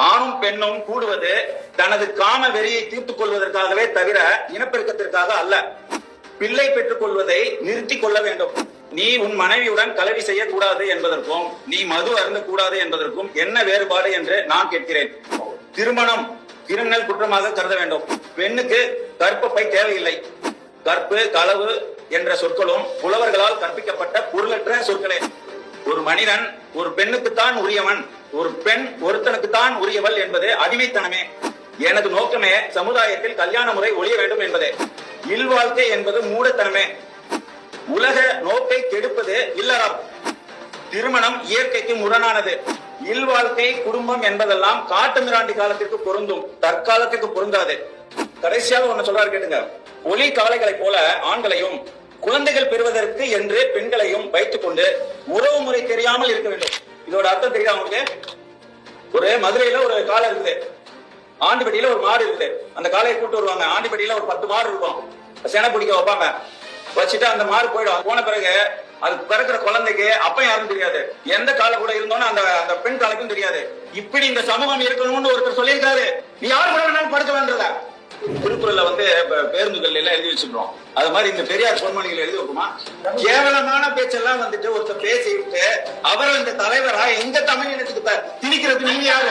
ஆணும் பெண்ணும் கூடுவது தனது காம வெறியை தீர்த்துக் கொள்வதற்காகவே தவிர இனப்பெருக்கத்திற்காக அல்ல. பிள்ளை பெற்றுக் கொள்வதை நிறுத்திக் கொள்ள வேண்டும். நீ உன் மனைவியுடன் கலவி செய்யக்கூடாது என்பதற்கும் நீ மது அருந்த கூடாது என்பதற்கும் என்ன வேறுபாடு என்று நான் கேட்கிறேன். திருமணம் கிரிமினல் குற்றமாக கருத வேண்டும். பெண்ணுக்கு கற்பப்பை தேவையில்லை. கற்பு, களவு என்ற சொற்களும் புலவர்களால் கற்பிக்கப்பட்ட பொருளற்ற சொற்களே. ஒரு மனிதன் ஒரு பெண்ணுக்குத்தான் உரியவன், ஒரு பெண் ஒருத்தனுக்குத்தான் உரியவள் என்பது அடிமைத்தனமே. எனது நோக்கமே சமுதாயத்தில் கல்யாண முறை ஒழிய வேண்டும் என்பதே. இல்வாழ்க்கை என்பது மூடத்தனமே. உலக நோக்கை கெடுப்பது இல்லறம். திருமணம் இயற்கைக்கு முரணானது. இல்வாழ்க்கை, குடும்பம் என்பதெல்லாம் காட்டு மிராண்டி காலத்திற்கு பொருந்தும், தற்காலத்திற்கு பொருந்தாது. கடைசியாக ஒண்ணு சொல்றாரு கேட்டுங்க. ஒளி காளைகளை போல ஆண்களையும் குழந்தைகள் பெறுவதற்கு என்று பெண்களையும் வைத்துக் கொண்டு உறவு முறை தெரியாமல் இருக்க வேண்டும். இதோட அர்த்தம் தெரியுதா உங்களுக்கு? ஒரு மதுரையில ஒரு காளை இருக்குது, ஆண்டிப்பட்டியில ஒரு மாடு இருக்குது. அந்த காளையை கூட்டு வருவாங்க. ஆண்டிப்பட்டியில ஒரு 10 மாடு இருக்கும். செனை பிடிக்க வைப்பாங்க. வச்சுட்டு அந்த மாடு போயிடும். போன பிறகு அது பிறக்கிற குழந்தைக்கு அப்ப யாரும் தெரியாது, எந்த காலை கூட இருந்தோன்னு அந்த பெண் காலைக்கும் தெரியாது. இப்படி இந்த சமூகம் இருக்கணும்னு ஒருத்தர் சொல்லியிருக்காரு. நீ யாரு கூட வேணாலும் படுக்கலான்றத திருக்குறள்ல பேருந்துகள் எல்லாம் எழுதி வச்சிருக்கோம். அது மாதிரி இந்த பெரியார் பொன்மொழிகள் எழுதி வைக்குமா? கேவலமான பேச்செல்லாம் ஒருத்தர் பேசிவிட்டு அவரை இந்த தலைவரா எங்க தமிழ் இனத்துக்கு திணிக்கிறது நீங்க யாரு?